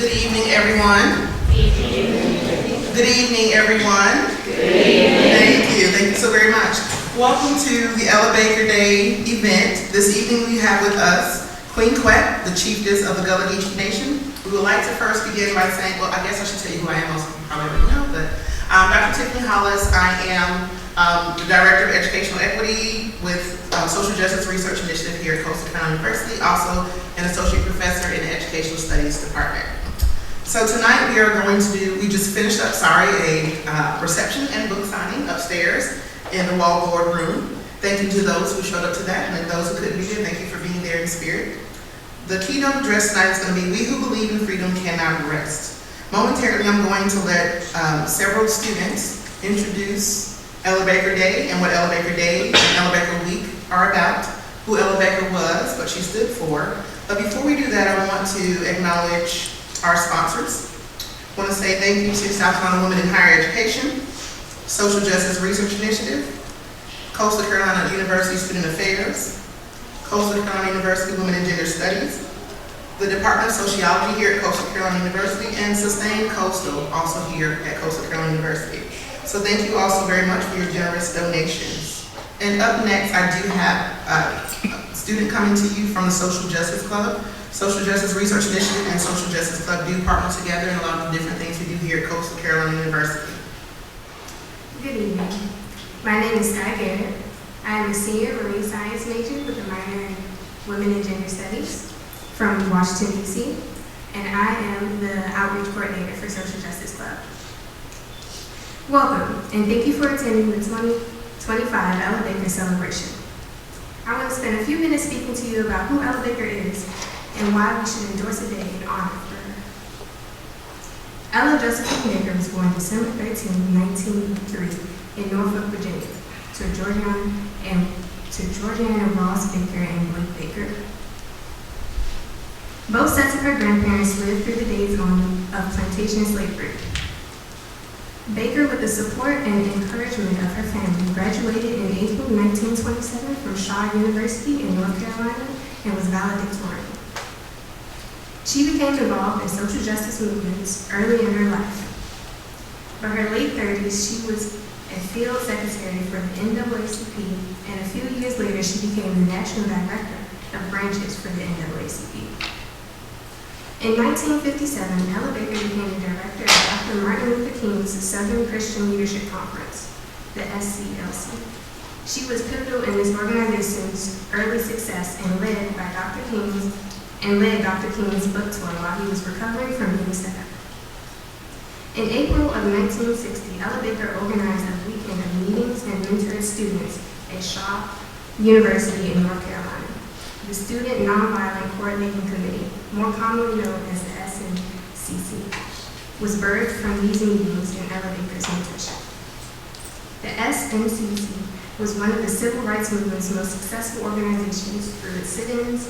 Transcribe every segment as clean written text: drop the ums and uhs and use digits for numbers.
Good evening, everyone. Good evening, everyone. Thank you so very much. Welcome to the Ella Baker Day event. This evening we have with us Queen Quet, the Chieftess of the Gullah Geechee Nation. We would like to first begin by saying, well, I guess I should tell you who I am. Most of you probably already know, but Dr. Tiffany Hollis. I am the Director of Educational Equity with Social Justice Research Initiative here at Coastal Carolina University, also an Associate Professor in the Educational Studies Department. So tonight we are going to do, we just finished up, a reception and book signing upstairs in the Wallboard room. Thank you to those who showed up to that, and then those who couldn't be there, thank you for being there in spirit. The keynote address tonight is going to be, "We who believe in freedom cannot rest." Momentarily, I'm going to let several students introduce Ella Baker Day and what Ella Baker Day and Ella Baker Week are about, who Ella Baker was, what she stood for. But before we do that, I want to acknowledge our sponsors. I want to say thank you to South Carolina Women in Higher Education, Social Justice Research Initiative, Coastal Carolina University Student Affairs, Coastal Carolina University Women and Gender Studies, the Department of Sociology here at Coastal Carolina University, and Sustain Coastal, also here at Coastal Carolina University. So thank you also very much for your generous donations. And up next, I do have a student coming to you from the Social Justice Club. Social Justice Research Initiative and Social Justice Club do partner together in a lot of different things we do here at Coastal Carolina University. Good evening. My name is Sky Garrett. I am a senior marine science major with a minor in Women and Gender Studies from Washington, D.C., and I am the outreach coordinator for Social Justice Club. Welcome, and thank you for attending the 2025 Ella Baker celebration. I want to spend a few minutes speaking to you about who Ella Baker is and why we should endorse a day in honor of her. Ella Josephine Baker was born December 13, 1903 in Norfolk, Virginia, to Georgiana Ross Baker and Blake Baker. Both sets of her grandparents lived through the days of plantation slavery. Baker, with the support and encouragement of her family, graduated in April 1927 from Shaw University in North Carolina and was valedictorian. She became involved in social justice movements early in her life. By her late 30s, she was a field secretary for the NAACP, and a few years later, she became the national director of branches for the NAACP. In 1957, Ella Baker became the director of Dr. Martin Luther King's Southern Christian Leadership Conference, the SCLC. She was pivotal in this organization's early success and led Dr. King's book tour while he was recovering from being set up. In April of 1960, Ella Baker organized a weekend of meetings and mentored students at Shaw University in North Carolina. The Student Nonviolent Coordinating Committee, more commonly known as the SNCC, was birthed from these meetings and Ella Baker's mentorship. The SNCC was one of the civil rights movement's most successful organizations through its sit-ins,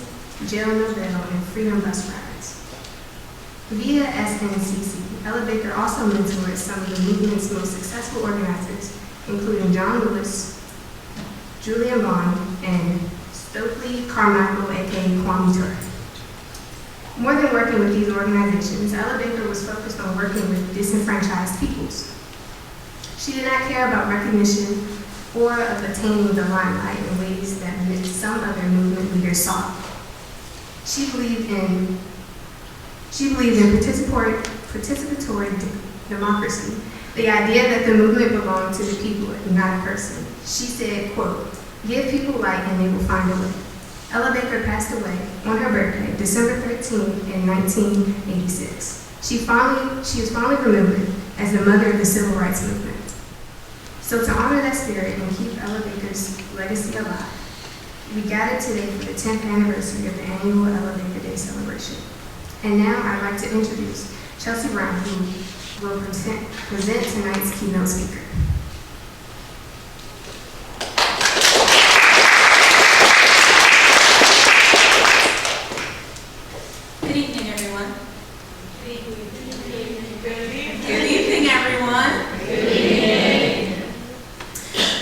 jail no bail, and freedom bus rides. Via SNCC, Ella Baker also mentored some of the movement's most successful organizers, including John Lewis, Julian Bond, and Stokely Carmichael, aka Kwame Ture. More than working with these organizations, Ella Baker was focused on working with disenfranchised peoples. She did not care about recognition or of attaining the limelight in ways that some other movement leaders sought. She believed in participatory democracy, the idea that the movement belonged to the people and not a person. She said, quote, "Give people light and they will find a way." Ella Baker passed away on her birthday, December 13, in 1986. She is fondly remembered as the mother of the civil rights movement. So to honor that spirit and keep Ella Baker's legacy alive, we gathered today for the 10th anniversary of the annual Ella Baker Day celebration. And now I'd like to introduce Chelsea Brown, who will present tonight's keynote speaker. Good evening, everyone. Good evening, everyone.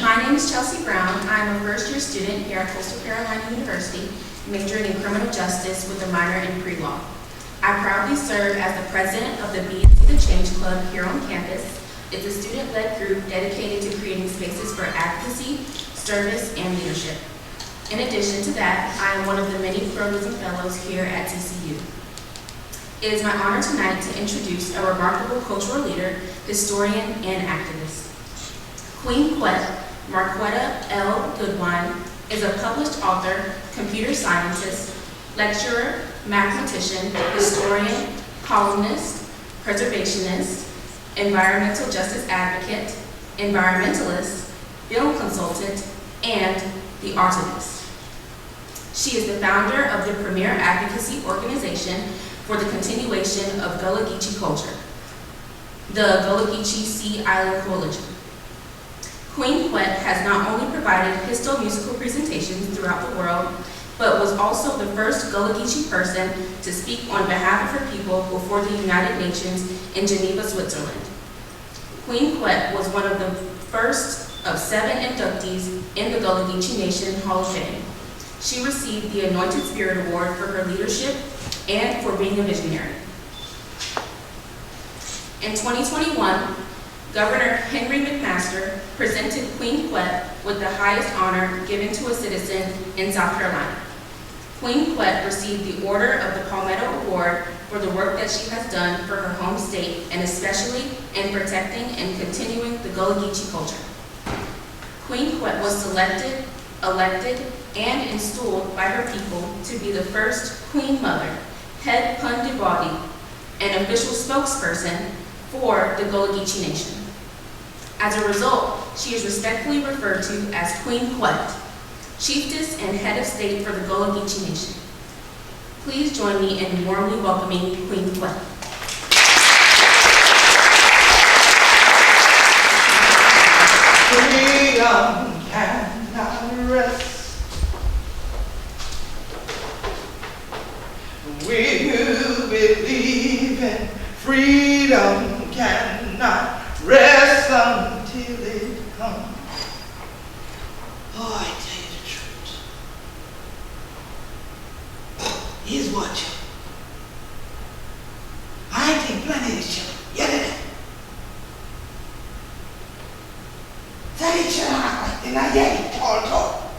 My name is Chelsea Brown. I'm a first-year student here at Coastal Carolina University, majoring in criminal justice with a minor in pre-law. I proudly proudly serve as the president of the B&C The Change Club here on campus. It's a student-led group dedicated to creating spaces for advocacy, service, and leadership. In addition to that, I am one of the many pluralism fellows here at TCU. It is my honor tonight to introduce a remarkable cultural leader, historian, and activist. Queen Quet, Marquetta L. Goodwine, is a published author, computer scientist, lecturer, mathematician, historian, columnist, preservationist, environmental justice advocate, environmentalist, film consultant, and the artivist. She is the founder of the premier advocacy organization for the continuation of Gullah Geechee culture, the Gullah Geechee Sea Island Coalition. Queen Quet has not only provided histo-musical presentations throughout the world, but was also the first Gullah Geechee person to speak on behalf of her people before the United Nations in Geneva, Switzerland. Queen Quet was one of the first of 7 inductees in the Gullah Geechee Nation Hall of Fame. She received the Anointed Spirit Award for her leadership and for being a visionary. In 2021, Governor Henry McMaster presented Queen Quet with the highest honor given to a citizen in South Carolina. Queen Quet received the Order of the Palmetto Award for the work that she has done for her home state, and especially in protecting and continuing the Gullah Geechee culture. Queen Quet was selected, elected, and installed by her people to be the first Queen Mother, head pun de body, and official spokesperson for the Gullah Geechee Nation. As a result, she is respectfully referred to as Queen Quet, Chieftess and head of state for the Gullah Geechee Nation. Please join me in warmly welcoming Queen Quet. Freedom cannot rest. We who believe in freedom cannot rest until it comes. Oh, I tell you the truth. Here's what, y'all. I ain't think plenty of this, y'all. Yeah. Tell each other like they're not yet tall.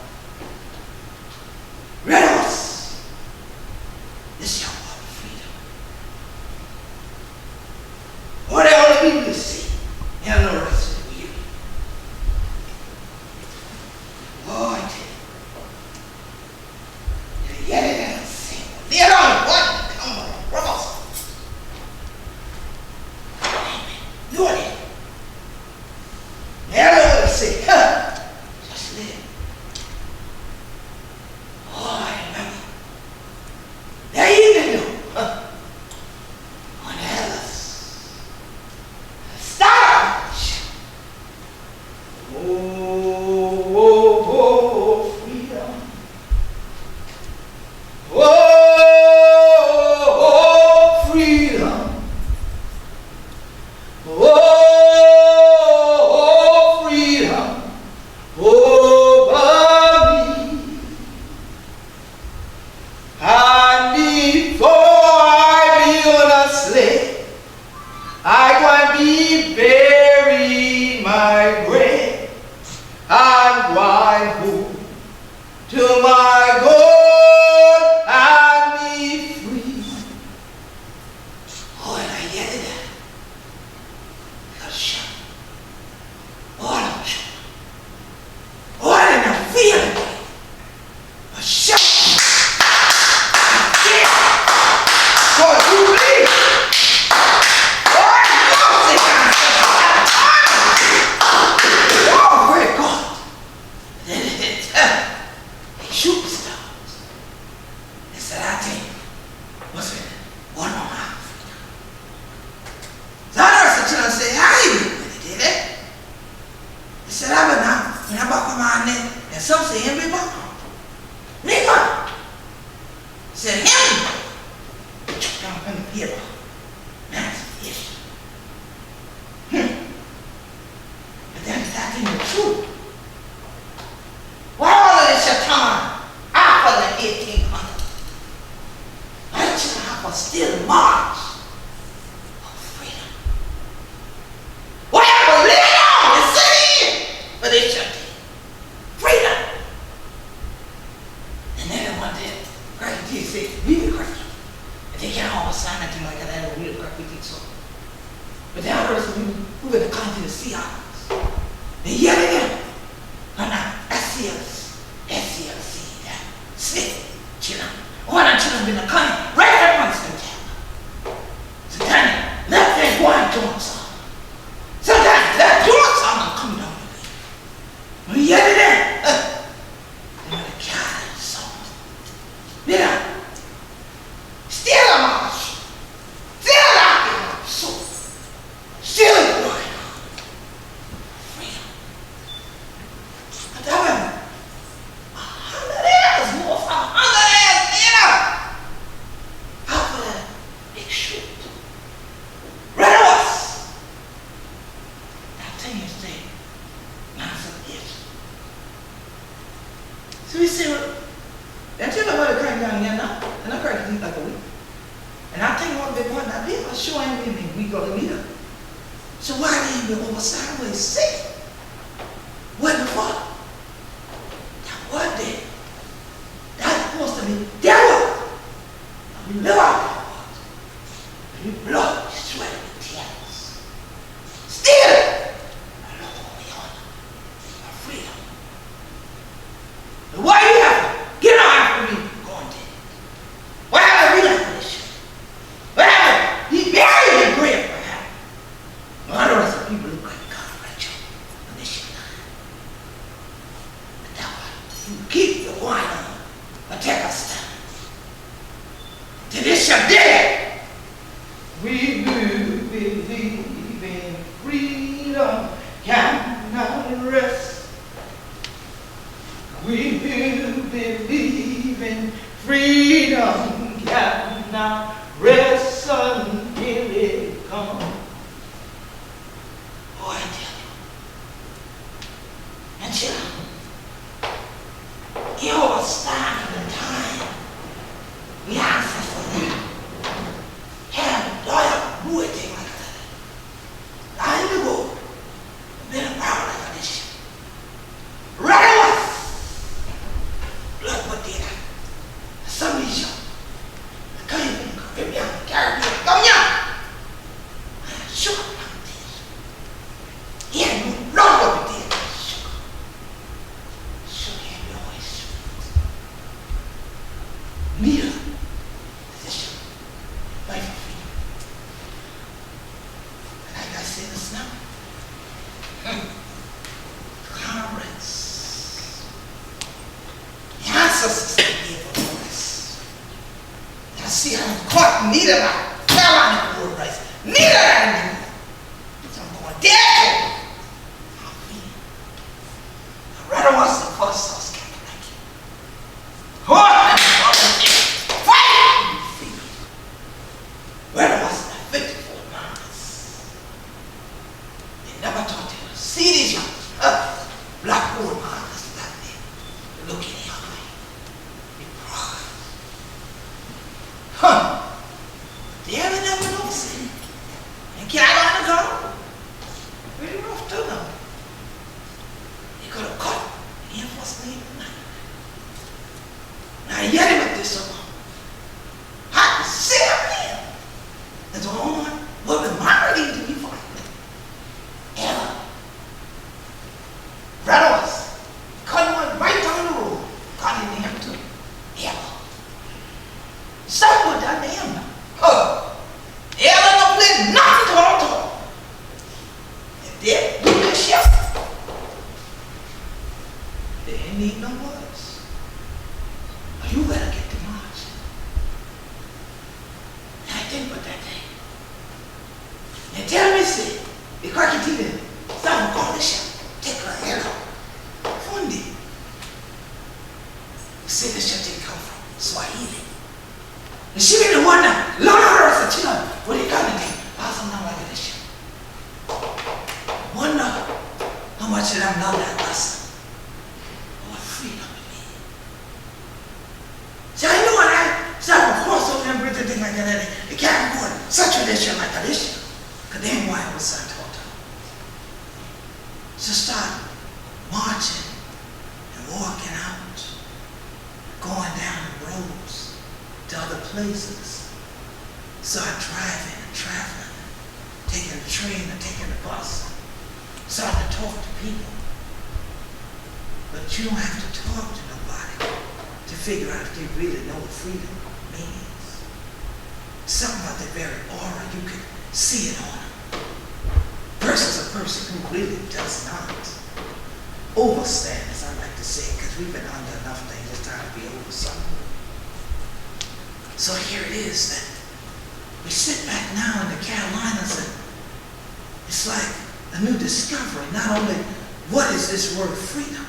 Red horse. This is your war of freedom. What all the people you see, and the rest of you. Oh, I tell you. Yeah, see. The other one, come on, brothers. Do it. The other one say, just live. Oh, I remember. There you go. On Alice. Stop! Oh, freedom. Oh, freedom. Oh, freedom. Over me. And before I be on a sled, I can be buried my grave. I'm going home to my God and be free. Oh, and I get it. You're sure. Oh, I'm sure. Oh, I didn't feel it. But sure. God, you believe? Oh, great God. Then they shoot stars. They said, I think, what's it? One more half. So I heard some children say, I ain't really did it. They said, I've been out. When I bought my net, and some say, him be bought. Nigga. Said, him. Down in the paper. That's it. But then that ain't the truth. Why all of this your time? After the 1800s. Why don't you have a still march? all the sign acting like that and real graffiti so. But then I heard some people who were to come to the sea islands. They yelled at them. And now, SCLC, yeah, snake, children. One of the children been a coming right at once in town. Sometimes left hand one doing something. Sometimes left doing something coming down the way. When he yelled at them, they were the kind of song. You know, still a march. Still out there, so still working on freedom. I tell them, 100 years more for 100 years later. How could a big shoot? Right of us. Now 10 years later, now some years. So we say, well, don't you know what it came down here now? And I cried to eat like a week. And I think one big one, I did, I sure ain't been we go to meet her. So why didn't you over sideways sick? What before? That was there. That's supposed to be devil. And we live out that was. And we blood, we sweat, and tears. Still, I look what we on. Our freedom. But why you have to get on after me going to? What happened to me like this? What happened? He buried your grave for him. A lot of us people look like God, right? On this shit. But that one, you keep the wine on, or take us down. To this shall dead. We will believe in freedom, cannot rest. We will believe in freedom, cannot rest until it comes. Oh, I tell you. And you will stand the time. We answer for that. Have lawyer do anything like that. I ain't go. I've been around like this. Right away. Look what did I? Some of these young. The Caribbean, come here. Sure about this. He had no love what we did. Sure he had no voice. Neither. Position. Life of freedom. And like I said this now. Comrades. The ancestors gave a voice. I see I'm caught, neither I fell on the poor rice. Neither I knew. So I'm going dead. I'll be. I rather watch the first sauce get like it. What? Fight! Rather watch the 54 miles. They never taught you to see these young black poor miles that they look in the eye. Be proud. Huh? They haven't never noticed it. And can I let it go? Pretty rough too though. They could have caught the enforcement tonight. Now yet with this one. I can see him in. That's the only one will be mighty to be fighting. Ever. Rattles. Cut one right down the road. Got in him too. Ever. Some put that name now. Ever no play nothing to all. If they do this shit, they ain't need no words. But you better get to march. And I think about that thing. And tell me, say, the cracky TV, some call the shit. Take her head off. Fundi. You see the shit they come from Swahili. And she made me wonder, Lord of her as a child, what are you gonna do? How's I'm not like this shit? Wonder how much of them know that lesson. What freedom it means. See, I know when I start to cross over them bridges and things like that, they can't go in such a tradition like this. Because they ain't why I was sent to. So start marching and walking out, going down the roads to other places. Start driving and traveling, taking the train or taking the bus, starting to talk to people. But you don't have to talk to nobody to figure out if they really know what freedom means. Something about their very aura, you can see it on them. Versus a person who really does not overstand, as I like to say, because we've been under enough things, it's time to be over something. So here it is that we sit back now in the Carolinas and it's like a new discovery. Not only what is this word freedom?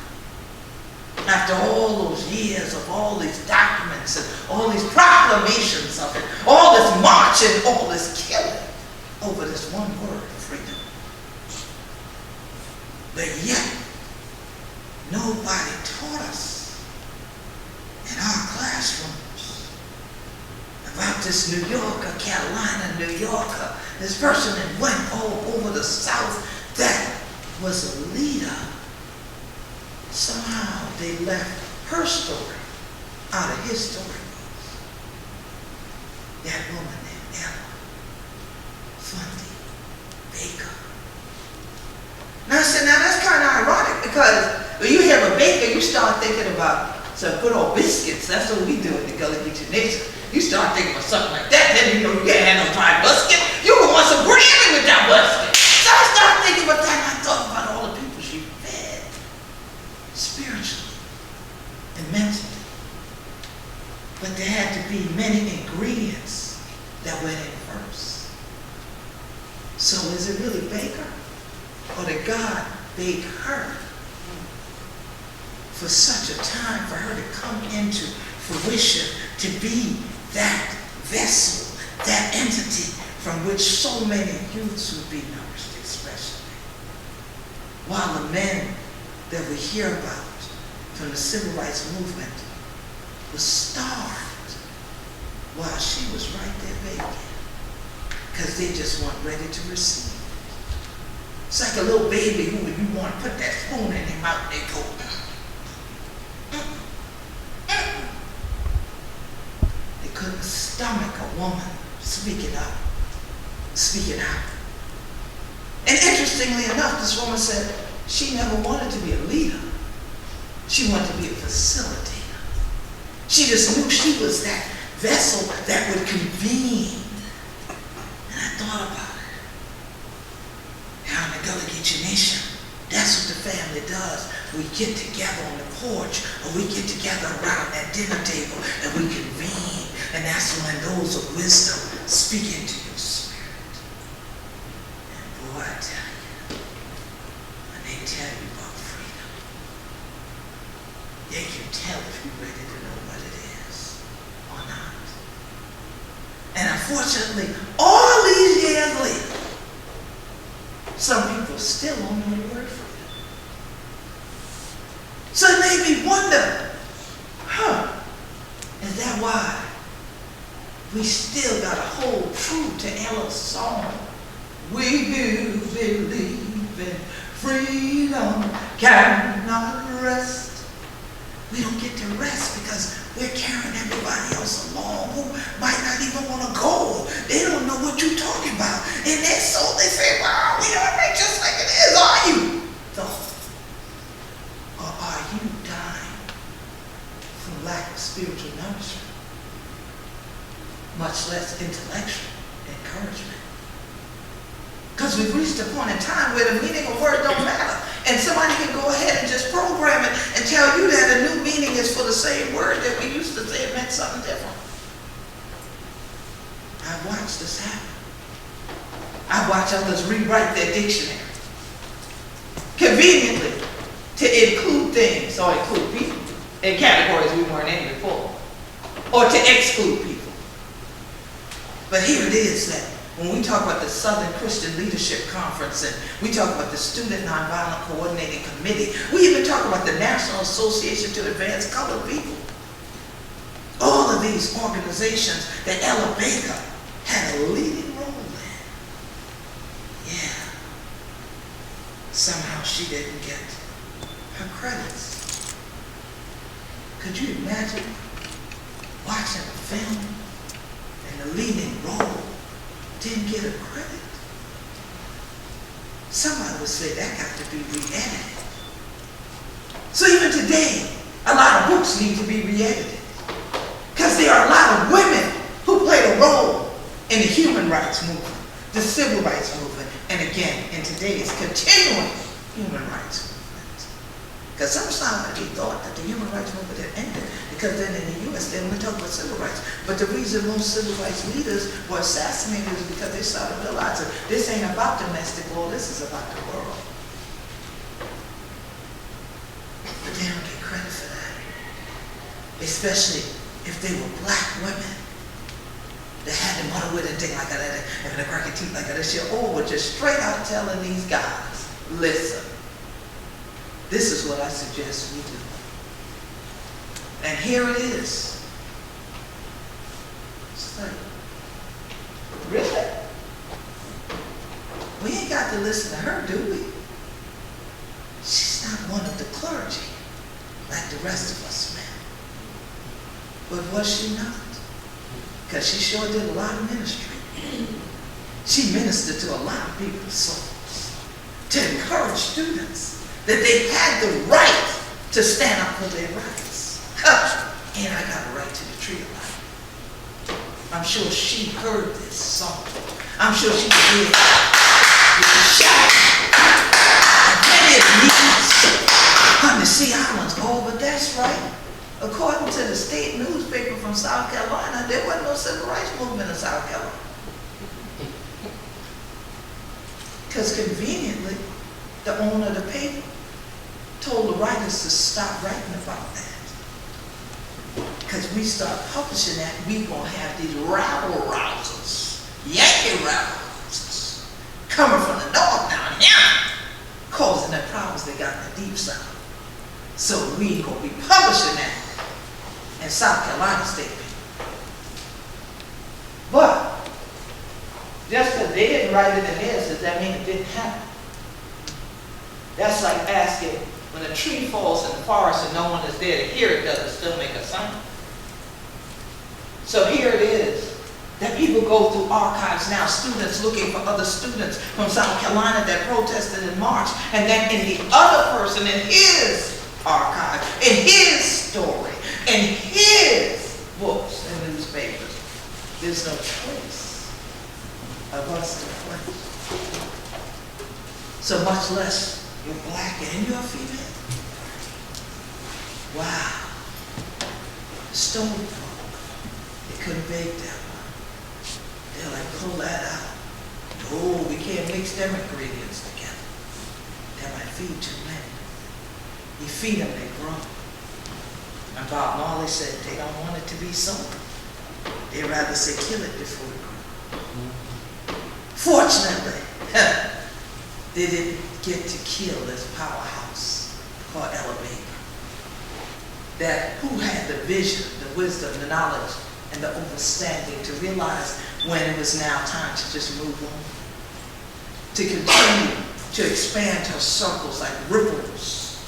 After all those years of all these documents and all these proclamations of it, all this marching, all this killing over this one word, freedom. But yet, nobody taught us in our classrooms about this New Yorker, Carolina, New Yorker, this person that went all over the South that was a leader. Somehow they left her story out of his story. That woman named Ella Fundy Baker. Now I said, now that's kind of ironic because when you hear a baker, you start thinking about some good old biscuits. That's what we do in the Gullah Geechee Nation. You start thinking about something like that, then you know you can't have no dry biscuit. You would want some gravy with that biscuit. So I started thinking about that and I thought about all the people she fed spiritually and mentally. But there had to be many ingredients that went in first. So is it really Baker? Or did God bake her for such a time for her to come into fruition, to be that vessel, that entity from which so many youths would be nourished, especially? While the men that we hear about from the civil rights movement was starved while she was right there baking, because they just weren't ready to receive. It's like a little baby who, when you want to put that spoon in their mouth, they go, They couldn't stomach a woman speaking up, speaking out. And interestingly enough, this woman said she never wanted to be a leader. She wanted to be a facilitator. She just knew she was that vessel that would convene. And I thought about it. How in the Gullah Geechee Nation, that's what the family does. We get together on the porch, or we get together around that dinner table, and we convene. And that's when those of wisdom speak into your spirit. And boy, I tell you, when they tell you about freedom, they can tell if you're ready to know what it is or not. And unfortunately, all these years later, some people still don't know the word freedom. So it made me wonder, is that why we still got to hold true to Ella's song? We do believe in freedom, cannot rest. We don't get to rest because we're carrying everybody else along who might not even want to go. They don't know what you're talking about. And their soul, they say, wow, we all right just like it is. Are you? Though? Or are you dying from lack of spiritual nourishment? Much less intellectual encouragement. Because we've reached a point in time where the meaning of word don't matter. And somebody can go ahead and just program it and tell you that a new meaning is for the same word that we used to say it meant something different. I've watched this happen. I've watched others rewrite their dictionary conveniently to include things or include people in categories we weren't in before, or to exclude people. But here it is that when we talk about the Southern Christian Leadership Conference and we talk about the Student Nonviolent Coordinating Committee, we even talk about the National Association to Advance Colored People. All of these organizations that Ella Baker had a leading role in. Yeah. Somehow she didn't get her credits. Could you imagine watching a film and the leading role didn't get a credit. Somebody would say that got to be re-edited. So even today, a lot of books need to be re-edited. Because there are a lot of women who played a role in the human rights movement, the civil rights movement, and again, in today's continuing human rights movement. Because sometimes we thought that the human rights movement had ended, because then in the U.S. they only talk about civil rights. But the reason most civil rights leaders were assassinated is because they started realizing this ain't about domestic law, this is about the world. But they don't get credit for that. Especially if they were black women that had the mother with a thing like that, and the cracky teeth like that, shit, or were just straight out telling these guys, listen, this is what I suggest we do. And here it is. It's like, really? We ain't got to listen to her, do we? She's not one of the clergy like the rest of us, man. But was she not? Because she sure did a lot of ministry. She ministered to a lot of people's souls to encourage students that they had the right to stand up for their rights. And I got a right to the tree of life. I'm sure she heard this song. I'm sure she did. Shout. And it means on the Sea Islands. Oh, but that's right. According to the state newspaper from South Carolina, there wasn't no civil rights movement in South Carolina. Because conveniently, the owner of the paper told the writers to stop writing about that. Because we start publishing that, we gonna have these rabble-rousers, Yankee rabble-rousers, coming from the north down here, causing the problems they got in the deep south. So we ain't gonna be publishing that in South Carolina state paper. But just because they didn't write it in theirs, does that mean it didn't happen? That's like asking, when a tree falls in the forest and no one is there to hear it, does it still make a sound? So here it is, that people go through archives now, students looking for other students from South Carolina that protested in March, and then in the other person in his archive, in his story, in his books and newspapers, there's no trace of us in flesh. So much less you're black and you're female. Wow. Stone folk, they couldn't bake that one. They're like, pull that out. Oh, we can't mix them ingredients together. That might feed too many. You feed them, they grow. And Bob Marley said they don't want it to be sold. They'd rather say kill it before it grows. Fortunately, they didn't get to kill this powerhouse called Ella Baker. That who had the vision, the wisdom, the knowledge, and the understanding to realize when it was now time to just move on. To continue to expand her circles like ripples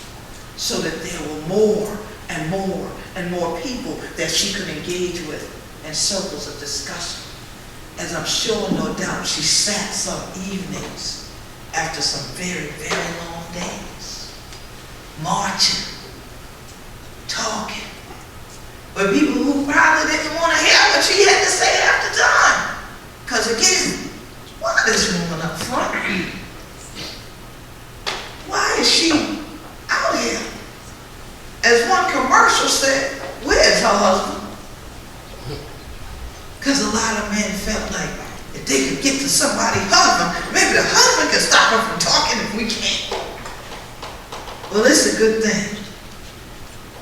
so that there were more and more and more people that she could engage with in circles of discussion. As I'm sure, no doubt, she sat some evenings after some very, very long days, marching, talking, with people who probably didn't want to hear what she had to say after time. Because again, why this woman up front? Why is she out here? As one commercial said, where's her husband? Because a lot of men felt like if they could get to somebody's husband, maybe the husband could stop her from talking if we can't. Well, it's a good thing.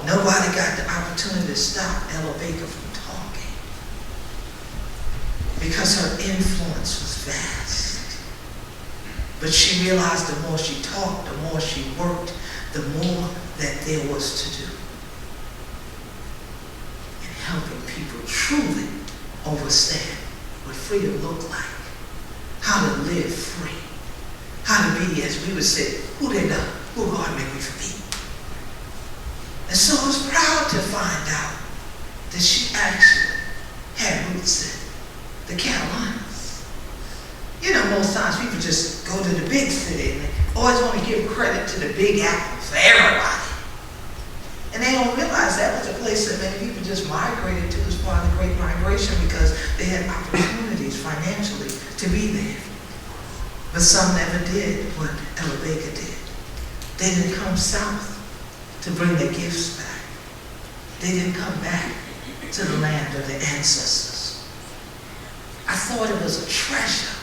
Nobody got the opportunity to stop Ella Baker from talking because her influence was vast. But she realized the more she talked, the more she worked, the more that there was to do in helping people truly understand what freedom looked like, how to live free, how to be, as we would say, who they know, who God made me to be. And so I was proud to find out that she actually had roots in the Carolinas. most times people just go to the big city and they always want to give credit to the big apple for everybody. And they don't realize that was a place that many people just migrated to as part of the Great Migration because they had opportunities financially to be there. But some never did what Ella Baker did. They didn't come south to bring their gifts back. They didn't come back to the land of their ancestors. I thought it was a treasure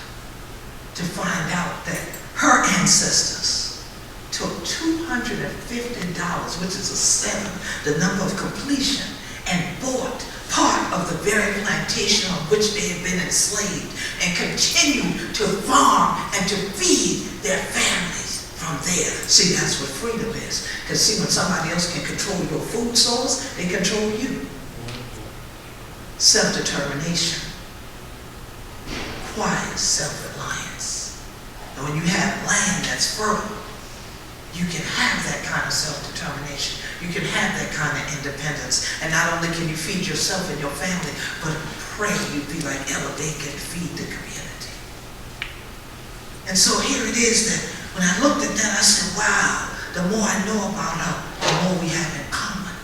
to find out that her ancestors took $250, which is a seven, the number of completion, and bought part of the very plantation on which they had been enslaved and continued to farm and to feed their families from there. See, that's what freedom is. Because see, when somebody else can control your food source, they control you. Self-determination requires self-reliance. And when you have land that's fertile, you can have that kind of self-determination. You can have that kind of independence. And not only can you feed yourself and your family, but pray you be like Ella Baker and feed the community. And so here it is that when I looked at that, I said, wow, the more I know about her, the more we have in common.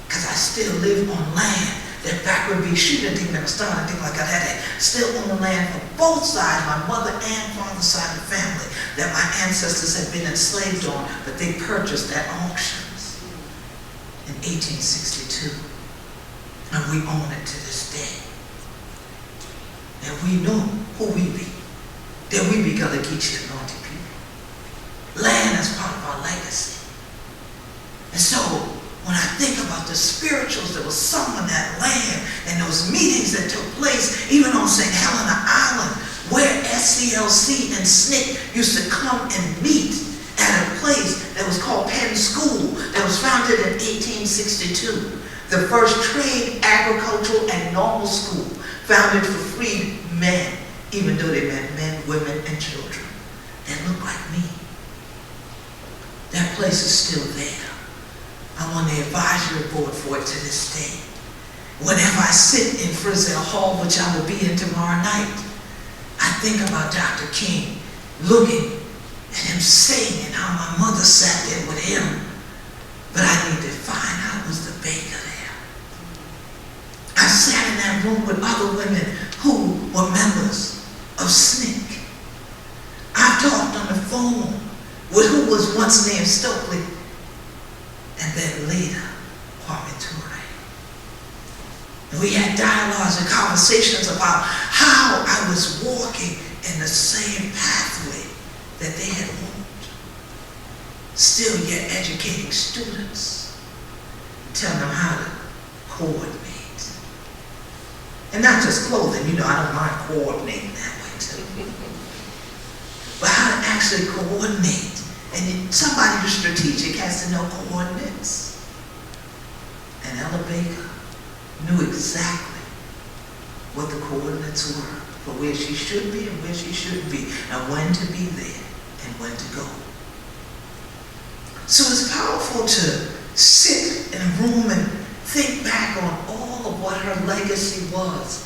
Because I still live on land that back when she didn't think that I started, I think like I had it, still on the land from both sides, my mother and father's side of the family, that my ancestors had been enslaved on, but they purchased at auctions in 1862. And we own it to this day. And we know who we be. That we be Gullah, Geechee, and Naughty people. Land is part of our legacy. And so, when I think about the spirituals that were sung on that land and those meetings that took place even on St. Helena Island, where SCLC and SNCC used to come and meet at a place that was called Penn School, that was founded in 1862. The first trade, agricultural, and normal school founded for freed men, even though they meant men, women, and children that looked like me. That place is still there. I'm on the advisory board for it to this day. Whenever I sit in Frizzell Hall, which I will be in tomorrow night, I think about Dr. King looking at him singing and how my mother sat there with him. But I need to find out, was the baker there? I sat in that room with other women who were members of SNCC. I talked on the phone with who was once named Stokely, and then later, Kwame Ture. And we had dialogues and conversations about how I was walking in the same pathway that they had walked. Still yet educating students, telling them how to coordinate. And not just clothing, you know, I don't mind coordinating that way too. But how to actually coordinate. And somebody who's strategic has to know coordinates. And Ella Baker knew exactly what the coordinates were for where she should be and where she shouldn't be, and when to be there and when to go. So it's powerful to sit in a room and think back on all of what her legacy was.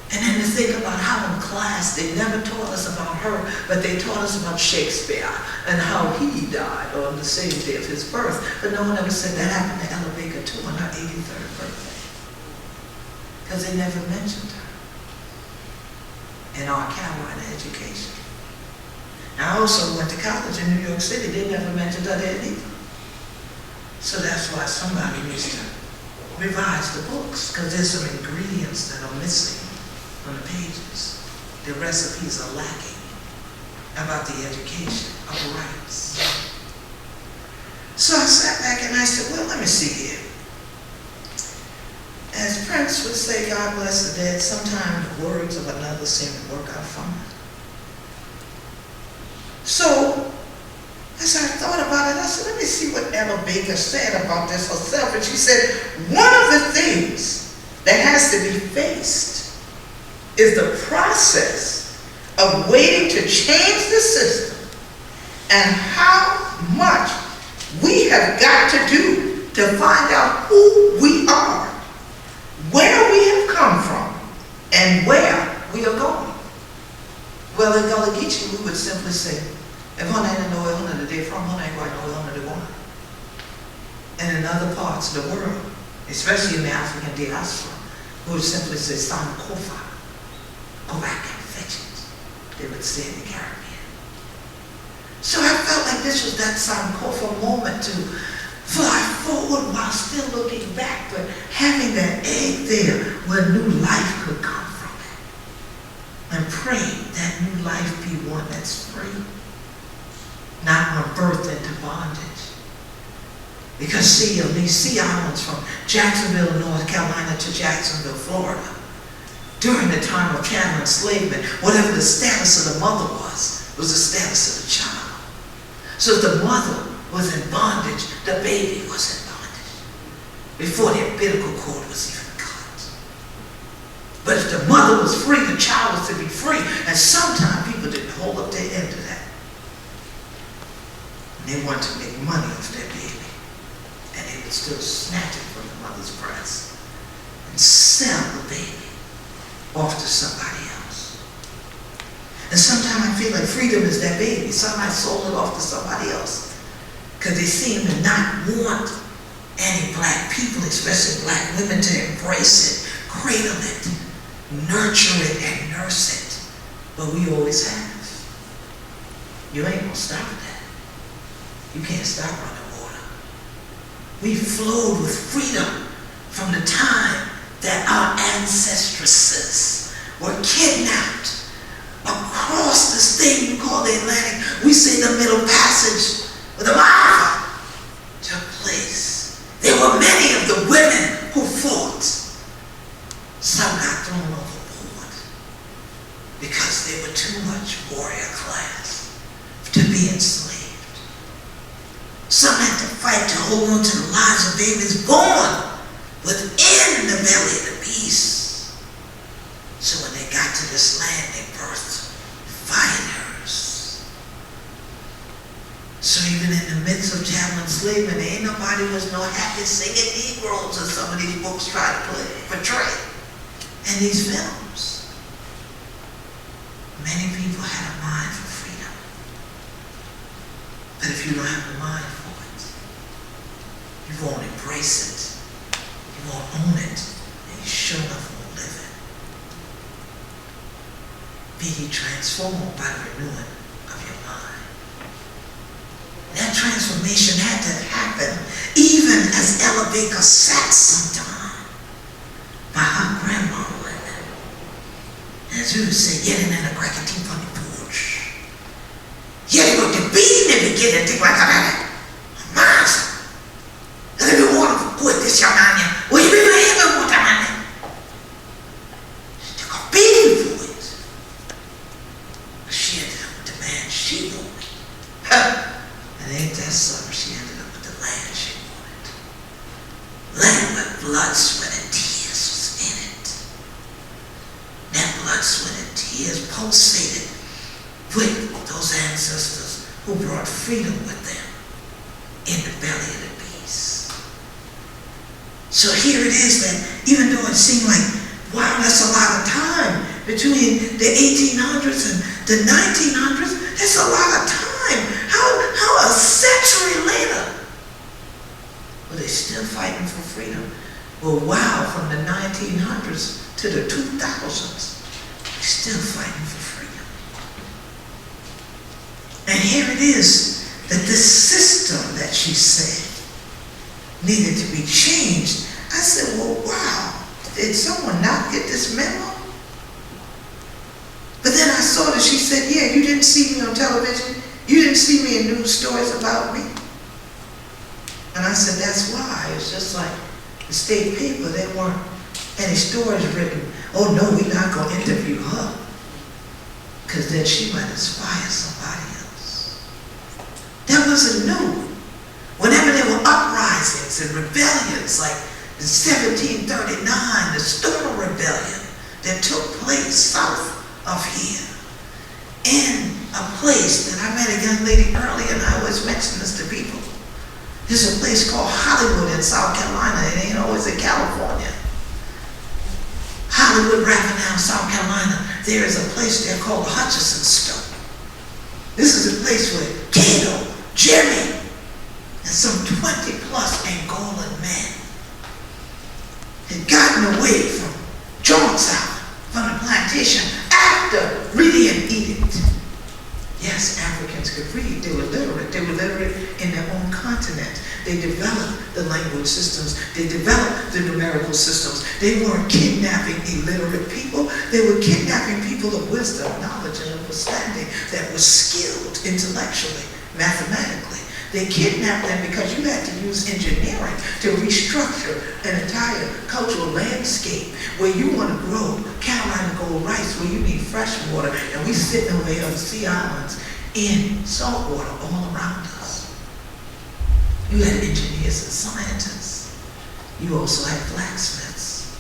And then to think about how in class they never taught us about her, but they taught us about Shakespeare and how he died on the same day of his birth. But no one ever said that happened to Ella Baker too on her 83rd birthday. Because they never mentioned her in our Carolina education. I also went to college in New York City. They never mentioned her there either. So that's why somebody needs to revise the books, because there's some ingredients that are missing on the pages. The recipes are lacking about the education of rights. So I sat back and I said, well, let me see here. As Prince would say, God bless the dead, sometimes the words of another seem to work out fine. So as I thought about it, I said, let me see what Ella Baker said about this herself. And she said, one of the things that has to be faced is the process of waiting to change the system and how much we have got to do to find out who we are, where we have come from, and where we are going. Well, Well, in Gullah Geechee, we would simply say, if one ain't know where they're from, one ain't quite know where they're going. And in other parts of the world, especially in the African diaspora, we would simply say, San Kofa, go back and fetch it. They would say in the Caribbean. So I felt like this was that San Kofa moment to fly forward while still looking back, but having that egg there where new life could come from it. And pray that new life be one that's free, not one birthed into bondage. Because see, on these sea islands from Jacksonville, North Carolina to Jacksonville, Florida, during the time of chattel enslavement, whatever the status of the mother was the status of the child. So if the mother was in bondage, the baby was in bondage before the umbilical cord was even cut. But if the mother was free, the child was to be free. And sometimes people didn't hold up their end to that. And they wanted to make money off their baby. And they would still snatch it from the mother's breast and sell the baby off to somebody else. And sometimes I feel like freedom is that baby. Somebody sold it off to somebody else because they seem to not want any black people, especially black women, to embrace it, cradle it, nurture it, and nurse it. But we always have. You ain't gonna stop that. You can't stop running water. We flowed with freedom from the time that our ancestresses were kidnapped across this thing you call the Atlantic. We say the Middle Passage, where the Bible took place. There were many of the women who fought. Some got thrown overboard because they were too much warrior class to be enslaved. Some had to fight to hold on to the lives of babies born within the belly of the beast. So when they got to this land, they birthed fighters. So even in the midst of chattel enslavement, there ain't nobody was no happy singing Negroes as some of these books try to portray. And these films, many people had a mind for freedom. But if you don't have a mind for it, you won't embrace it, you won't own it, and you sure enough won't live it. Be ye transformed by the renewing of your mind. That transformation had to happen even as Ella Baker sat sometime by her grandmother. As you would say, getting in a cracker teeth on the porch. Yet it would be in the beginning, think like that. Master, let me water for good this young man. Will you be my heaven water man? She took a beating for it. She ended up with the man she wanted. And ain't that something? She ended up with the land she wanted. Land with blood, sweat, and tears was in it. That blood, sweat, and tears pulsated with those ancestors who brought freedom with them in the belly of the beast. So here it is that even though it seemed like, wow, that's a lot of time between the 1800s and the 1900s, that's a lot of time. How a century later, well, they're still fighting for freedom. Well, wow, from the 1900s to the 2000s, they're still fighting for freedom. And here it is that this system that she said needed to be changed. I said, well, wow, did someone not get this memo? But then I saw that she said, yeah, you didn't see me on television. You didn't see me in news stories about me. And I said, that's why. It's just like the state paper, there weren't any stories written. Oh no, we're not going to interview her, because then she might inspire somebody else. That wasn't new. Whenever there were uprisings and rebellions, like in 1739, the Stoner Rebellion that took place south of here, in a place that I met a young lady earlier, and I always mention this to people. There's a place called Hollywood in South Carolina. It ain't always in California. Hollywood, Ravenel, South Carolina. there is a place there called Hutchinson Stone. This is a place where Cato, Jimmy, and some 20 plus Angolan men had gotten away from Jones Island, from the plantation, after reading an edict. Yes, Africans could read. They were literate. They were literate in their own continent. They developed the language systems. They developed the numerical systems. They weren't kidnapping illiterate people. They were kidnapping people of wisdom, knowledge, and understanding that were skilled intellectually, mathematically. They kidnapped them because you had to use engineering to restructure an entire cultural landscape where you want to grow Carolina gold rice, where you need fresh water, and we sitting over here on the sea islands in salt water all around us. You had engineers and scientists. You also had blacksmiths.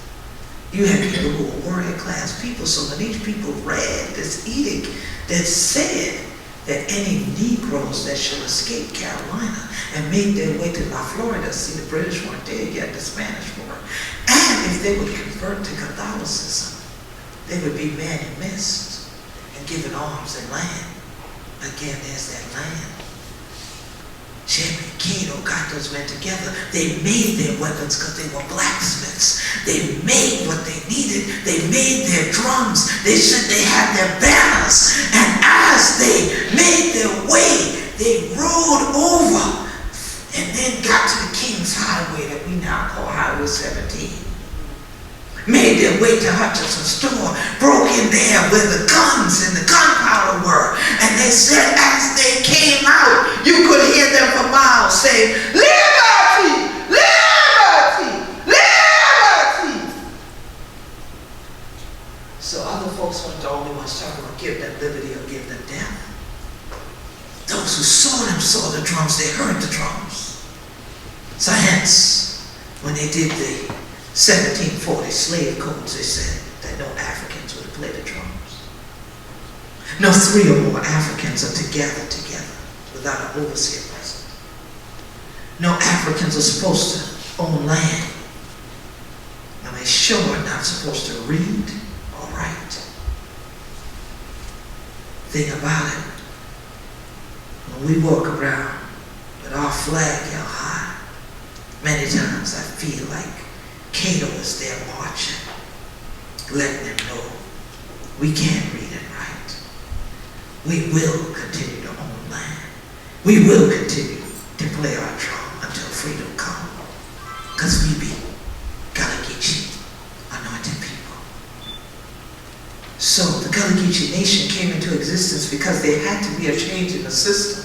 You had people who were warrior class people. So when these people read this edict that said that any Negroes that should escape Carolina and made their way to La Florida, see, the British weren't there yet, the Spanish were, and if they would convert to Catholicism, they would be man and missed and given arms and land. Again, there's that land. Jimmy and Cato got those men together. They made their weapons because they were blacksmiths. They made what they needed. They made their drums. They said they had their banners. And as they made their way, they rode over and then got to the King's Highway that we now call Highway 17. Made their way to Hutchinson's store, broke in there where the guns and the gunpowder were. And they said as they came out, you could hear them for miles saying, "Liberty! Liberty! Liberty!" So other folks weren't the only ones talking about give them liberty or give them death. Those who saw them saw the drums, they heard the drums. So hence, when they did the 1740 slave codes, they said that no Africans would play the drums. No 3 or more Africans are together without an overseer present. No Africans are supposed to own land. And they sure are not supposed to read or write. Thing about it, when we walk around with our flag held high, many times I feel like Cato is there marching, letting them know we can't read and write. We will continue to own land. We will continue to play our drum until freedom comes. Because we be Gullah Geechee, anointed people. So the Gullah Geechee nation came into existence because there had to be a change in the system.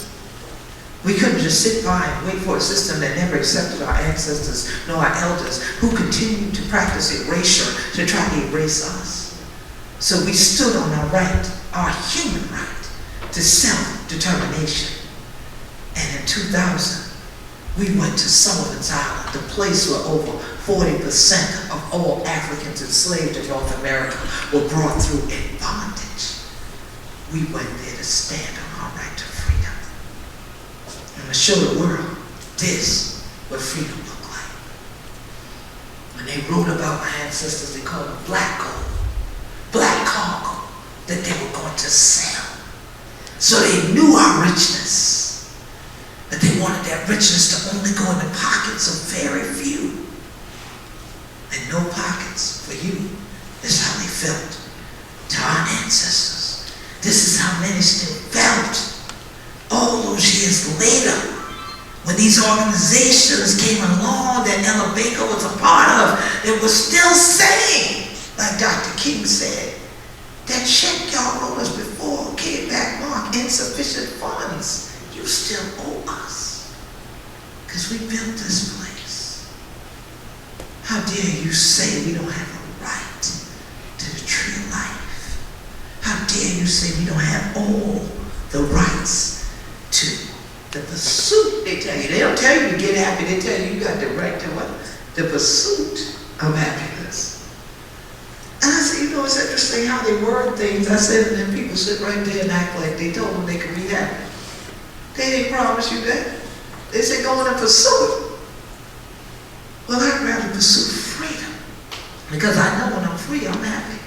We couldn't just sit by and wait for a system that never accepted our ancestors nor our elders, who continued to practice erasure to try to erase us. So we stood on our right, our human right, to self-determination. And in 2000, we went to Sullivan's Island, the place where over 40% of all Africans enslaved in North America were brought through in bondage. We went there to stand on our right to freedom. And to show the world this, what freedom looked like. When they wrote about my ancestors, they called them black gold, black cargo, that they were going to sell. So they knew our richness, but they wanted that richness to only go in the pockets of very few. And no pockets for you. This is how they felt to our ancestors. This is how many still felt. All those years later, when these organizations came along that Ella Baker was a part of, they were still saying, like Dr. King said, that check y'all wrote us before came back marked insufficient funds. You still owe us, because we built this place. How dare you say we don't have a right to the tree of life? How dare you say we don't have all the rights to the pursuit? They tell you, they don't tell you to get happy, they tell you you got the right to what? The pursuit of happiness. And I said, you know, it's interesting how they word things. I said, and then people sit right there and act like they told them they could be happy. They didn't promise you that. They said, go on and pursue it. Well, I'd rather pursue freedom, because I know when I'm free, I'm happy.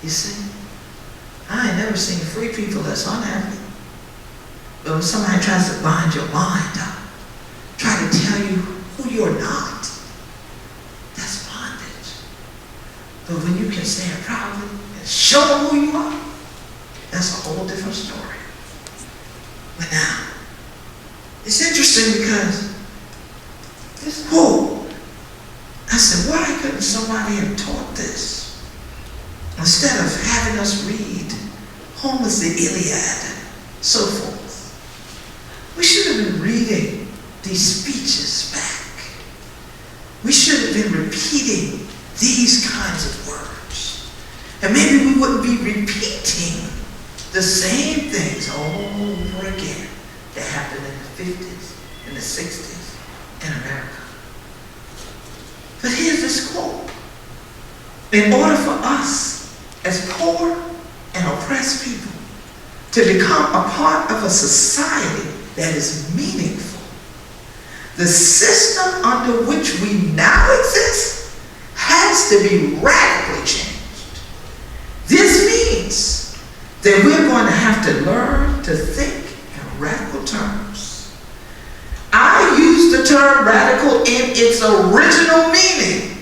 You see? never seen free people that's unhappy. But when somebody tries to bind your mind up, try to tell you who you're not, that's bondage. But when you can stand proudly and show them who you are, that's a whole different story. But now, it's interesting because this quote, I said, why couldn't somebody have taught this? Instead of having us read Homer's The Iliad and so forth. We should have been reading these speeches back. We should have been repeating these kinds of words. And maybe we wouldn't be repeating the same things over again that happened in the 50s and the 60s in America. But here's this quote. In order for us as poor and oppressed people to become a part of a society that is meaningful, the system under which we now exist has to be radically changed. This means that we're going to have to learn to think in radical terms. I use the term radical in its original meaning,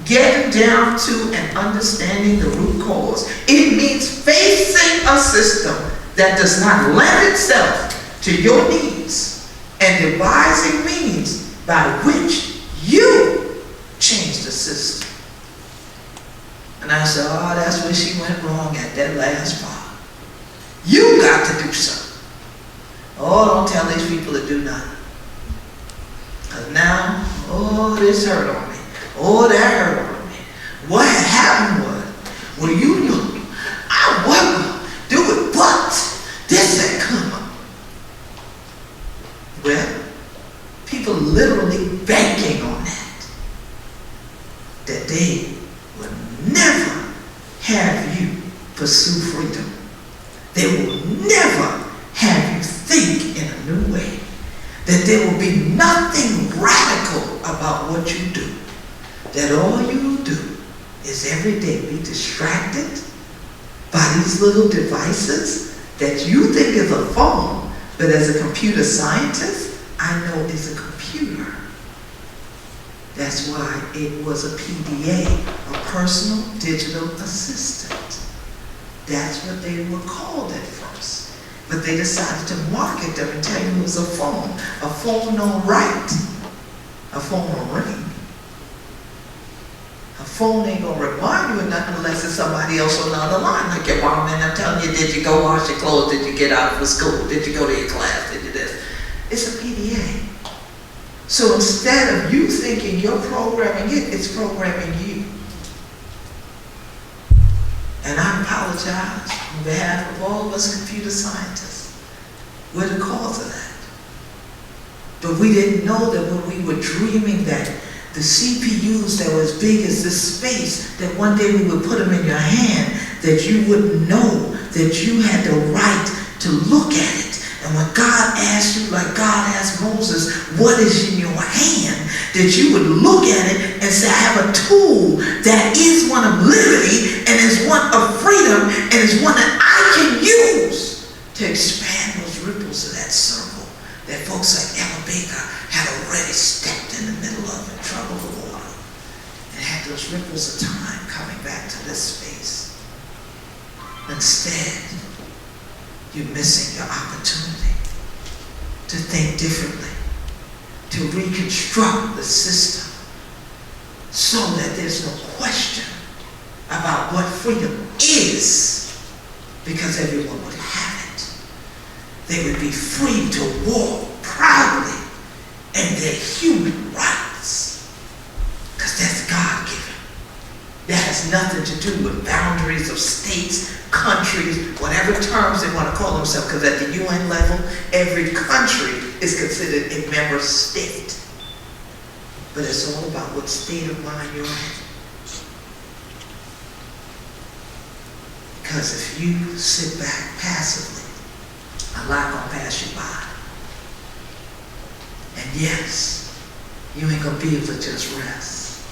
getting down to and understanding the root cause. It means facing a system that does not lend itself to your needs and devising means by which you change the system. And I said, oh, that's where she went wrong at that last part. You got to do something. Oh, don't tell these people to do nothing. Because now, oh, this hurt on me. Oh, that hurt on me. What had happened was, well, you know, I wasn't going to do it, but this had come up. Well, people literally banking on that. That they will never have you pursue freedom. They will never have you think in a new way. That there will be nothing radical about what you do. That all you do is every day be distracted by these little devices that you think is a phone, but as a computer scientist, I know is a computer. That's why it was a PDA, a personal digital assistant. That's what they were called at first. But they decided to market them and tell you it was a phone. A phone don't write. A phone don't ring. A phone ain't gonna remind you of nothing unless it's somebody else on the other line. Like your mom and I'm telling you, did you go wash your clothes? Did you get out for school? Did you go to your class? Did you this? It's a PDA. So instead of you thinking you're programming it, it's programming you. And I apologize on behalf of all of us computer scientists. We're the cause of that. But we didn't know that when we were dreaming that the CPUs that were as big as this space, that one day we would put them in your hand, that you wouldn't know that you had the right to look at it. And when God asked you, like God asked Moses, what is in your hand, that you would look at it and say, I have a tool that is one of liberty and is one of freedom and is one that I can use to expand those ripples of that circle that folks like Ella Baker had already stepped in the middle of and troubled the water and had those ripples of time coming back to this space. Instead, you're missing your opportunity to think differently, to reconstruct the system so that there's no question about what freedom is, because everyone would have it. They would be free to walk proudly in their human rights, because that's God-given. That has nothing to do with boundaries of states, countries, whatever terms they want to call themselves, because at the UN level, every country is considered a member state. But it's all about what state of mind you're in. Because if you sit back passively, a lot gonna pass you by. And yes, you ain't gonna be able to just rest.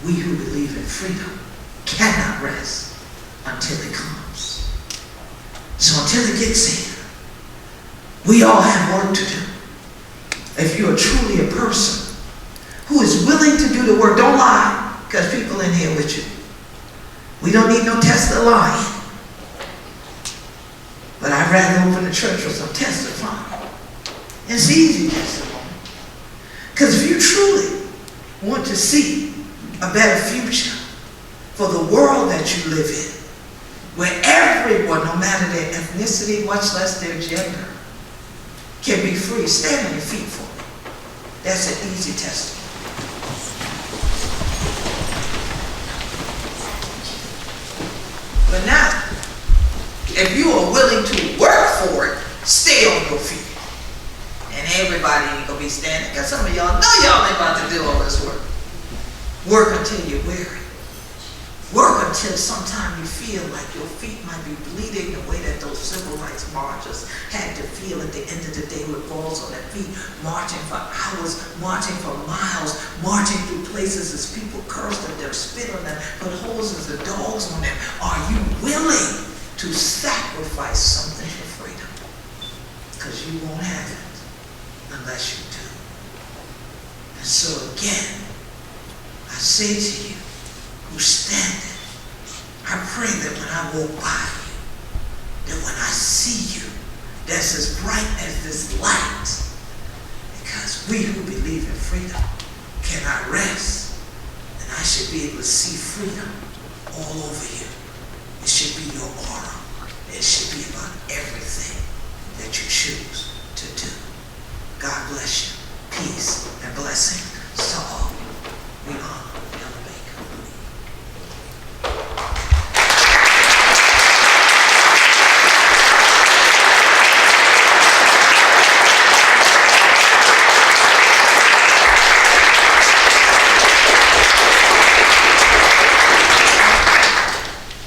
We who believe in freedom cannot rest until it comes. So until it gets here, we all have work to do. If you are truly a person who is willing to do the work, don't lie, because people in here with you. We don't need no test of lying. But I'd rather open the church with some testifying. It's easy testimony. Because if you truly want to see a better future for the world that you live in, where everyone, no matter their ethnicity, much less their gender, can be free, stand on your feet for me. That's an easy testimony. But now, if you are willing to work for it, stay on your feet. And everybody ain't gonna be standing, because some of y'all know y'all ain't about to do all this work. Work until you're weary. Work until sometime you feel like your feet might be bleeding the way that those civil rights marchers had to feel at the end of the day with balls on their feet, marching for hours, marching for miles, marching through places as people cursed at them, spit on them, put hoses of dogs on them. Are you willing to sacrifice something for freedom? Because you won't have it unless you do. And so again, I say to you who standing, I pray that when I walk by you, that when I see you, that's as bright as this light. Because we who believe in freedom cannot rest. And I should be able to see freedom all over you. It should be your aura. It should be about everything that you choose to do. God bless you. Peace and blessing to all. We honor Ella Baker.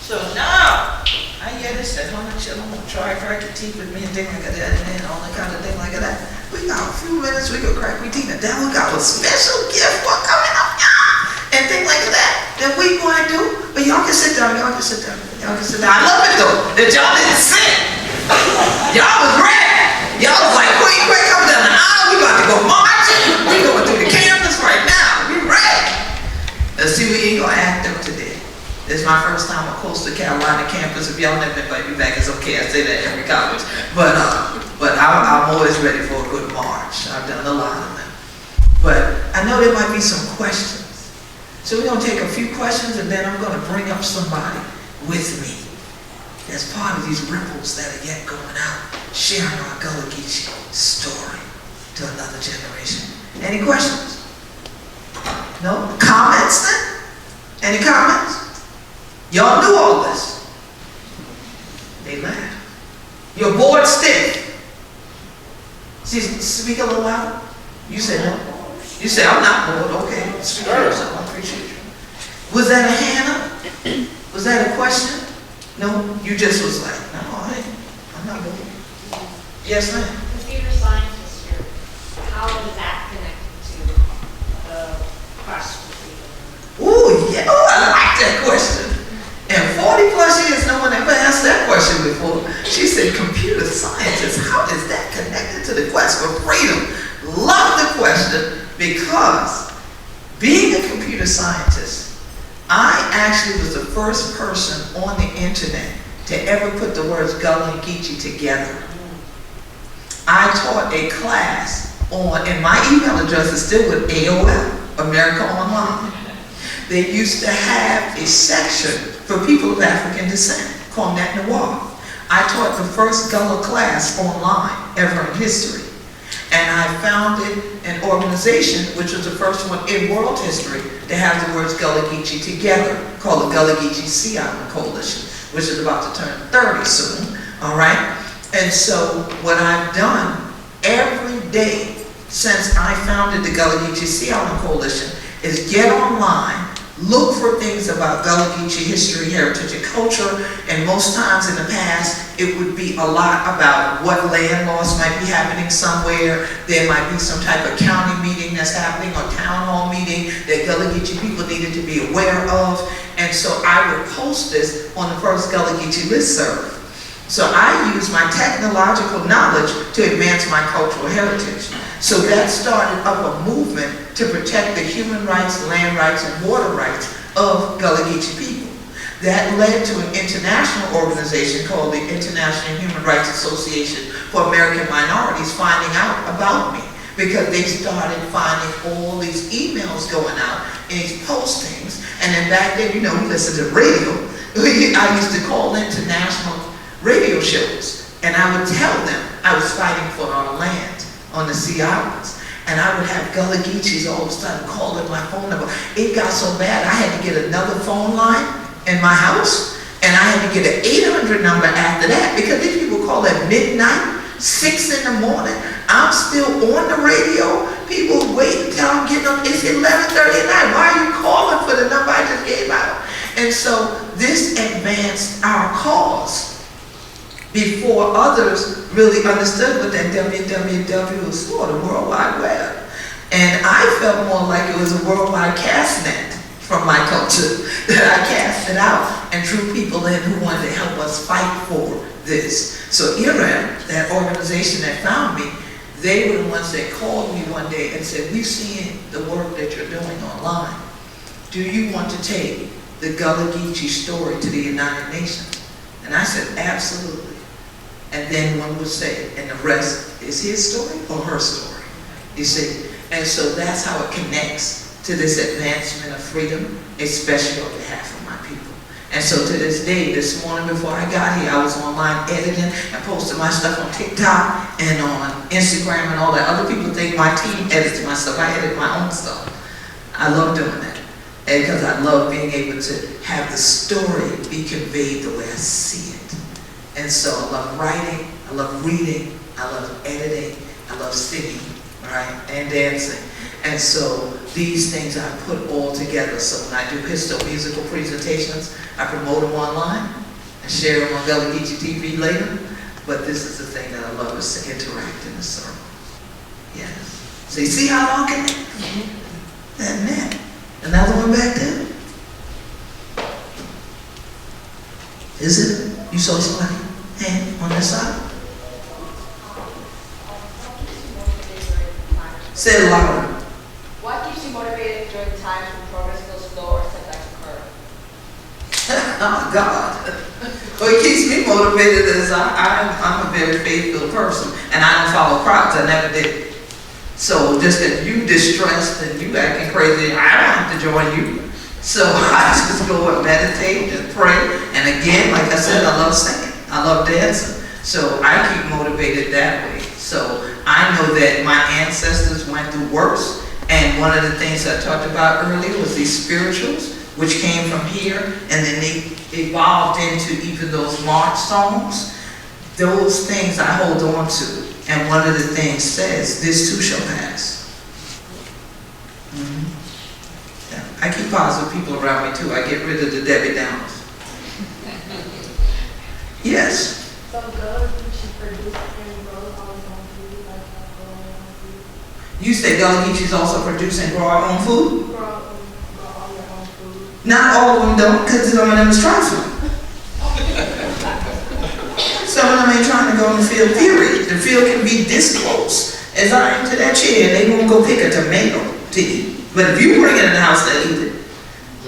So now, I hear this at home, chill, I'm gonna try crack your teeth with me and things like that, and all that kind of thing like that. We got a few minutes, we can crack your teeth, and then we got a special gift for coming up, y'all, and things like that, that we going to do. But y'all can sit down, y'all can sit down, y'all can sit down. I love it though, that y'all didn't sit. Y'all was ready. Y'all was like, Queen, quick, come down the aisle, we about to go marching. We going through the campus right now, we ready. Let's see, we ain't gonna act up today. This is my first time on Coastal Carolina campus. If y'all never invite me back, it's okay. I say that every college. But I'm always ready for a good march. I've done a lot of them. But I know there might be some questions. So we're going to take a few questions, and then I'm going to bring up somebody with me as part of these ripples that are yet going out, sharing our Gullah Geechee story to another generation. Any questions? No? Comments then? Any comments? Y'all knew all this. They laughed. You're bored stiff. See, speak a little louder. You said no. You said, I'm not bored. Okay. Speak for yourself. I appreciate you. Was that a hand up? Was that a question? No? You just was like, no, I'm not bored. Yes, ma'am. Computer scientist here, how does that connect to the quest for freedom? Ooh, yeah. Oh, I like that question. And 40 plus years, no one ever asked that question before. She said, computer scientist, how is that connected to the quest for freedom? Love the question, because being a computer scientist, I actually was the first person on the internet to ever put the words Gullah and Geechee together. I taught a class on, and my email address is still with AOL, America Online. They used to have a section for people of African descent called Net Noir. I taught the first Gullah class online ever in history. And I founded an organization, which was the first one in world history to have the words Gullah Geechee together, called the Gullah Geechee Sea Island Coalition, which is about to turn 30 soon, all right? And so what I've done every day since I founded the Gullah Geechee Sea Island Coalition is get online, look for things about Gullah Geechee history, heritage, and culture, and most times in the past, it would be a lot about what land loss might be happening somewhere. There might be some type of county meeting that's happening or town hall meeting that Gullah Geechee people needed to be aware of. And so I would post this on the first Gullah Geechee listserv. So I use my technological knowledge to advance my cultural heritage. So that started up a movement to protect the human rights, land rights, and water rights of Gullah Geechee people. That led to an international organization called the International Human Rights Association for American Minorities finding out about me, because they started finding all these emails going out and these postings. And then back then, you know, we listened to radio. I used to call into national radio shows, and I would tell them I was fighting for our land on the Sea Islands. And I would have Gullah Geechees all of a sudden calling my phone number. It got so bad, I had to get another phone line in my house, and I had to get an 800 number after that, because these people call at midnight, 6 in the morning. I'm still on the radio. People wait until I'm getting up. It's 11:30 at night. Why are you calling for the number I just gave out? And so this advanced our cause before others really understood what that www was for, the World Wide Web. And I felt more like it was a worldwide cast net from my culture, that I cast it out and drew people in who wanted to help us fight for this. So IRAM, that organization that found me, they were the ones that called me one day and said, we've seen the work that you're doing online. Do you want to take the Gullah Geechee story to the United Nations? And I said, absolutely. And then one would say, and the rest is his story or her story, you see? And so that's how it connects to this advancement of freedom, especially on behalf of my people. And so to this day, this morning before I got here, I was online editing and posting my stuff on TikTok and on Instagram and all that. Other people think my team edits my stuff. I edit my own stuff. I love doing that. And because I love being able to have the story be conveyed the way I see it. And so I love writing, I love reading, I love editing, I love singing, right, and dancing. And so these things I put all together. So when I do musical presentations, I promote them online and share them on Gullah Geechee TV later. But this is the thing that I love, is to interact in the circle. Yes. So you see how it all connects? That net. Another one back there? Is it? You saw somebody hand on this side? Say it louder. What keeps you motivated during times when progress feels slow or setbacks occur? Oh, God. What keeps me motivated is I'm a very faithful person, and I don't follow crowds. I never did. So just that you distressed and you acting crazy, I don't have to join you. So I just go and meditate and pray. And again, like I said, I love singing. I love dancing. So I keep motivated that way. So I know that my ancestors went through worse. And one of the things I talked about earlier was these spirituals, which came from here, and then they evolved into even those march songs. Those things I hold on to. And one of the things says, this too shall pass. Yeah. I keep positive people around me too. I get rid of the Debbie Downers. Yes? So Gullah Geechee produce and grow our own food, like grow our own food? You say Gullah Geechees also produce and grow our own food? Grow all your own food. Not all of them don't, because some of them is trifling. Some of them ain't trying to go in the field, period. The field can be this close. As I am to that chair, they won't go pick a tomato to eat. But if you bring it in the house, they'll eat it.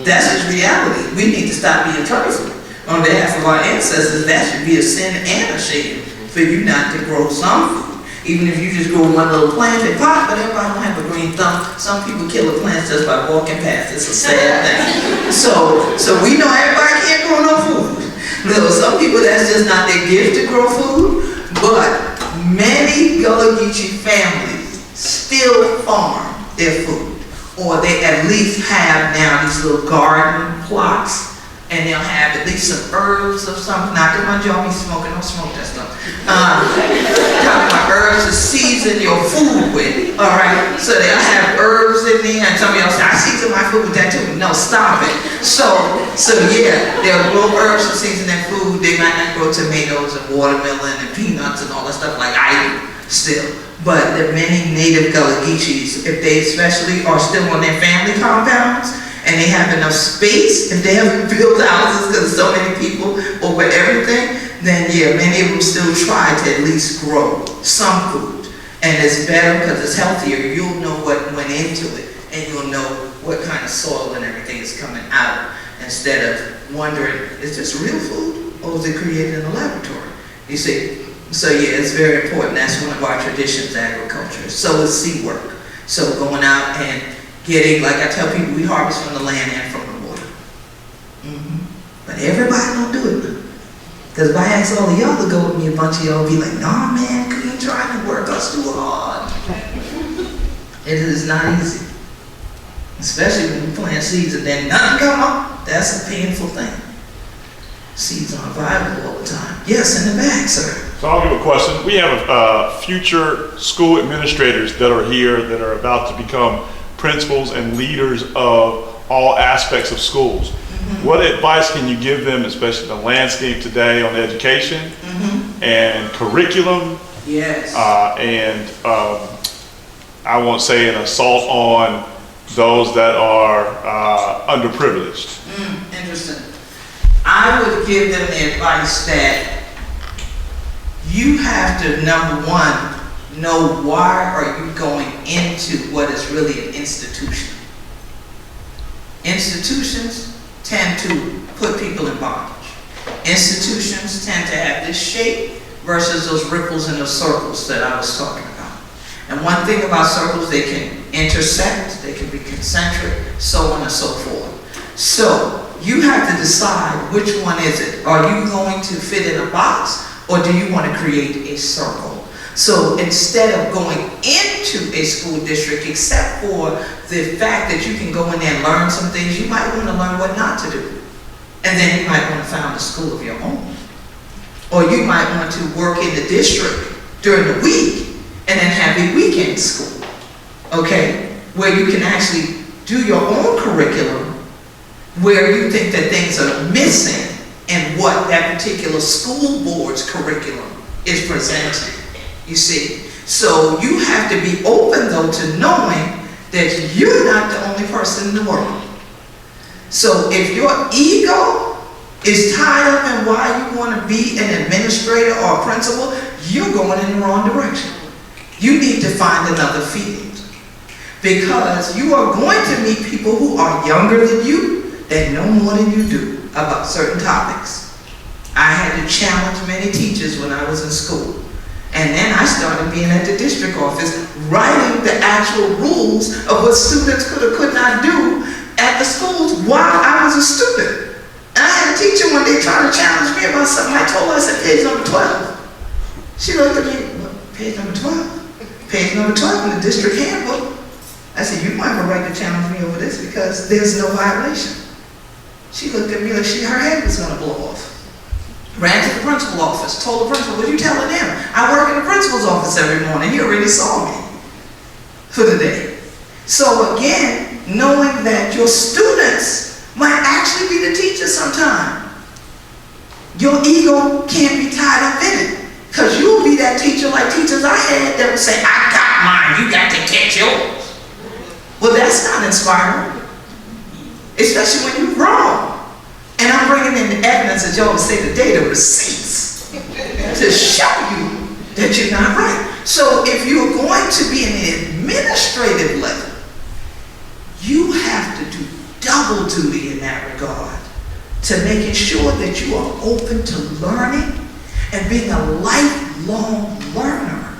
That's just reality. We need to stop being trifling. On behalf of our ancestors, that should be a sin and a shame for you not to grow some food. Even if you just grow one little plant and pot, but everybody don't have a green thumb. Some people kill the plants just by walking past. It's a sad thing. So we know everybody can't grow no food. No, some people, that's just not their gift to grow food, but many Gullah Geechee families still farm their food, or they at least have now these little garden plots, and they'll have at least some herbs or something. Not that my jaw be smoking, don't smoke that stuff. Talking about herbs to season your food with, all right? So they'll have herbs in there, and some of y'all say, I season my food with that too. No, stop it. So yeah, they'll grow herbs to season their food. They might not grow tomatoes and watermelon and peanuts and all that stuff like I do still. But there are many native Gullah Geechees, if they especially are still on their family compounds, and they have enough space, if they haven't built houses because so many people over everything, then yeah, many of them still try to at least grow some food. And it's better because it's healthier. You'll know what went into it, and you'll know what kind of soil and everything is coming out, instead of wondering, is this real food or was it created in a laboratory? You see? So yeah, it's very important. That's one of our traditions, agriculture. So is seed work. So going out and getting, like I tell people, we harvest from the land and from the water. But everybody don't do it. Because if I ask all of y'all to go with me, a bunch of y'all will be like, nah man, you ain't trying to work us too hard. It is not easy. Especially when you plant seeds and then nothing come up. That's a painful thing. Seeds aren't viable all the time. Yes, in the back, sir. So I'll give a question. We have future school administrators that are here that are about to become principals and leaders of all aspects of schools. What advice can you give them, especially the landscape today, on education and curriculum? Yes. I won't say an assault on those that are underprivileged. Interesting. I would give them the advice that you have to, number one, know why are you going into what is really an institution. Institutions tend to put people in bondage. Institutions tend to have this shape versus those ripples and those circles that I was talking about. And one thing about circles, they can intersect, they can be concentric, so on and so forth. So you have to decide which one is it. Are you going to fit in a box, or do you want to create a circle? So instead of going into a school district, except for the fact that you can go in there and learn some things, you might want to learn what not to do. And then you might want to found a school of your own. Or you might want to work in the district during the week and then have a weekend school, okay? Where you can actually do your own curriculum, where you think that things are missing in what that particular school board's curriculum is presenting. You see, so you have to be open though to knowing that you're not the only person in the world. So if your ego is tied up in why you want to be an administrator or a principal, you're going in the wrong direction. You need to find another field, because you are going to meet people who are younger than you that know more than you do about certain topics. I had to challenge many teachers when I was in school. And then I started being at the district office, writing the actual rules of what students could or could not do at the schools while I was a student. And I had a teacher one day trying to challenge me about something. I told her, I said, page number 12. She looked at me, what, page number 12? Page number 12 in the district handbook. I said, you might have a right to challenge me over this because there's no violation. She looked at me like her head was going to blow off. Ran to the principal office, told the principal, what are you telling him? I work in the principal's office every morning. He already saw me for the day. So again, knowing that your students might actually be the teacher sometime. Your ego can't be tied up in it, because you'll be that teacher like teachers I had that would say, I got mine, you got to get yours. Well, that's not inspiring, especially when you're wrong. And I'm bringing in the evidence, as y'all would say today, the receipts, to show you that you're not right. So if you're going to be in the administrative level, you have to do double duty in that regard, to making sure that you are open to learning and being a lifelong learner.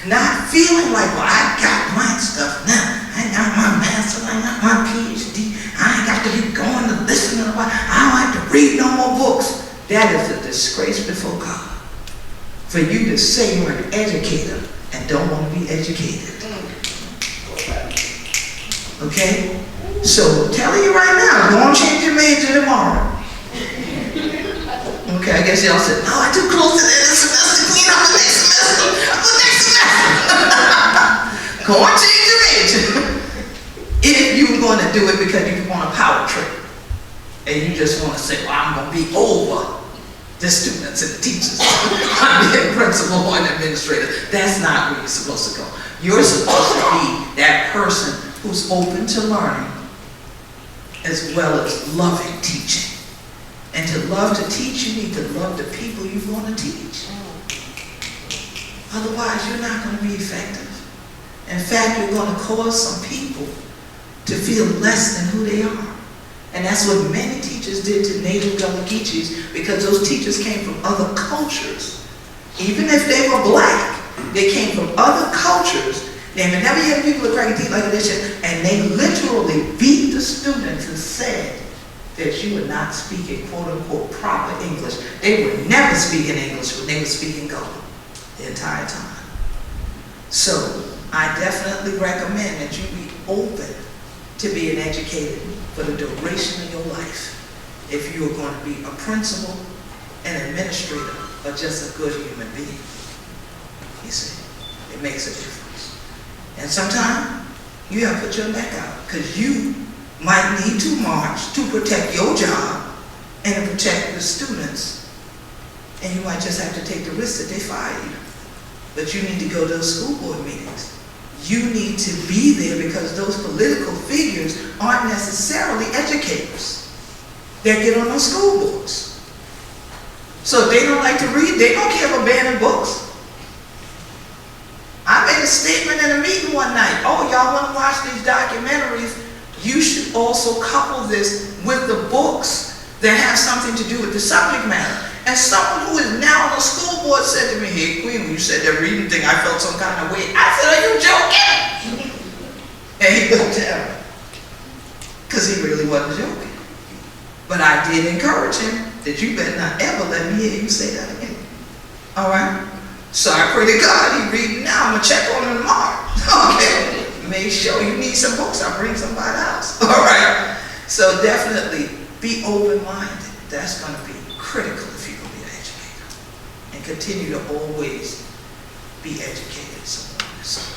Not feeling like, well, I got my stuff now. I got my master's, I got my PhD. I ain't got to be going to listen to nobody. I don't have to read no more books. That is a disgrace before God. For you to say you're an educator and don't want to be educated. Okay? So I'm telling you right now, go and change your major tomorrow. Okay, I guess y'all said, no, I too close to the end of the semester, clean up the next semester. The next semester. Go and change your major. If you were going to do it because you want a power trip, and you just want to say, well, I'm going to be over the students and the teachers. I'm being a principal or an administrator. That's not where you're supposed to go. You're supposed to be that person who's open to learning as well as loving teaching. And to love to teach, you need to love the people you want to teach. Otherwise, you're not going to be effective. In fact, you're going to cause some people to feel less than who they are. And that's what many teachers did to native Gullah Geechees, because those teachers came from other cultures. Even if they were black, they came from other cultures. They would never hear people cracking teeth like this shit, and they literally beat the students and said that you were not speaking quote-unquote proper English. They were never speaking English when they were speaking Gullah the entire time. So I definitely recommend that you be open to being educated for the duration of your life if you are going to be a principal, an administrator, or just a good human being. You see, it makes a difference. And sometimes you have to put your neck out, because you might need to march to protect your job and to protect the students. And you might just have to take the risk that they fire you. But you need to go to those school board meetings. You need to be there, because those political figures aren't necessarily educators that get on those school boards. So if they don't like to read, they don't care about banning books. I made a statement in a meeting one night. Oh, y'all want to watch these documentaries? You should also couple this with the books that have something to do with the subject matter. And someone who is now on the school board said to me, "Hey, Queen, when you said that reading thing, I felt some kind of way." I said, "Are you joking?" And he looked at me, because he really wasn't joking. But I did encourage him that you better not ever let me hear you say that again. All right? So I pray to God he reading now. I'm going to check on him tomorrow. Okay? Make sure you need some books. I'll bring somebody else. All right? So definitely be open-minded. That's going to be critical if you're going to be an educator. And continue to always be educated somewhere.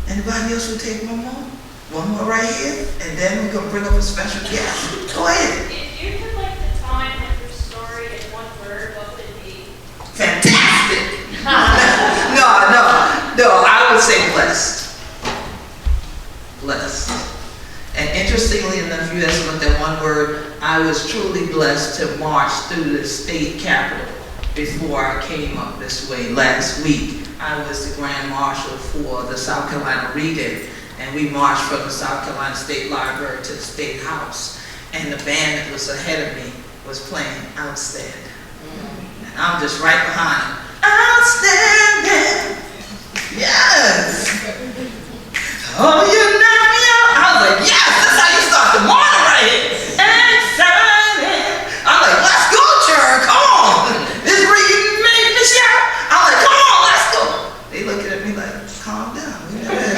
Anybody else will take one more? One more right here, and then we're going to bring up a special guest. Go ahead. If you could like define your story in one word, what would it be? Fantastic. No, I would say blessed. Blessed. And interestingly enough, you asked about that one word. I was truly blessed to march through the state capitol before I came up this way last week. I was the Grand Marshal for the South Carolina Read-In, and we marched from the South Carolina State Library to the State House, and the band that was ahead of me was playing Outstanding. And I'm just right behind them. Outstanding! Yes! Oh, you knock me out! I was like, yes! That's how you start the morning right here! Excited! I'm like, let's go, church! Come on! This is where you made me shout! I'm like, come on, let's go! They looking at me like, calm down. We never had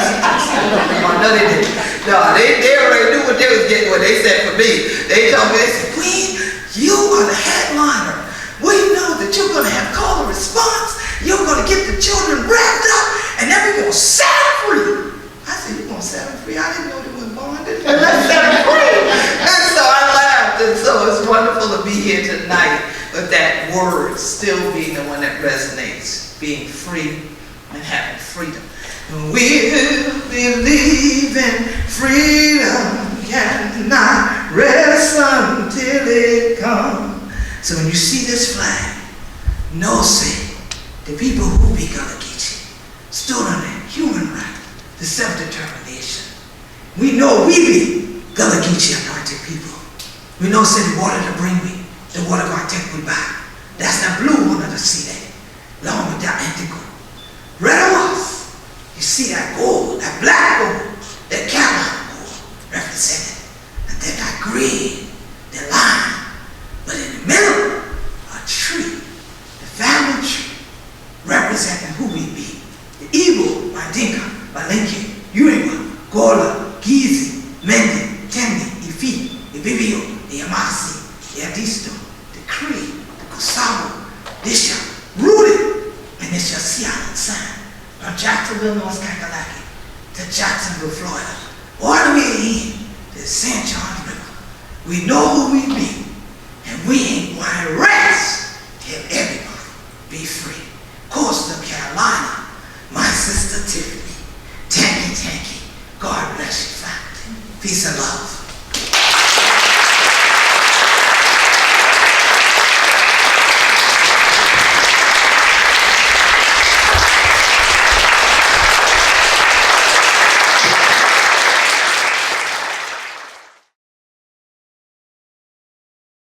no, they didn't. No, they already knew what they was getting, what they said for me. They told me, they said, Queen, you are the headliner. We know that you're going to have call and response. You're going to get the children wrapped up, and then we're going to set them free. I said, you're going to set them free? I didn't know they were bonded. And let's set them free. And so I laughed. And so it's wonderful to be here tonight with that word still being the one that resonates, being free and having freedom. We'll believe in freedom, cannot rest until it comes. So when you see this flag, know, say, the people who be Gullah Geechee stood on their human right, the self-determination. We know we be Gullah Geechee anointed people. We know, say, the water to bring me, the water going to take me back. That's the blue one of the sea there, along with that indigo. Red was. You see that gold, that black gold, that Carolina gold represented. And then that green, the lime. But in the middle, a tree, the family tree, representing who we be. The Igbo, Mandinka, Balenke, Yoruba, Gullah, Geechee, Mende, Temne, Ifi, the Bibio, the Yamasi, the Adisto, the Cree, the Kosawa, Disha, rooted in the Shasian sand. From Jacksonville, North Carolina, to Jacksonville, Florida, all the way in to St. John River. We know who we be, and we ain't going to rest till everybody be free. Coastal Carolina, my sister Tiffany, Tanky, God bless you, family. Peace and love.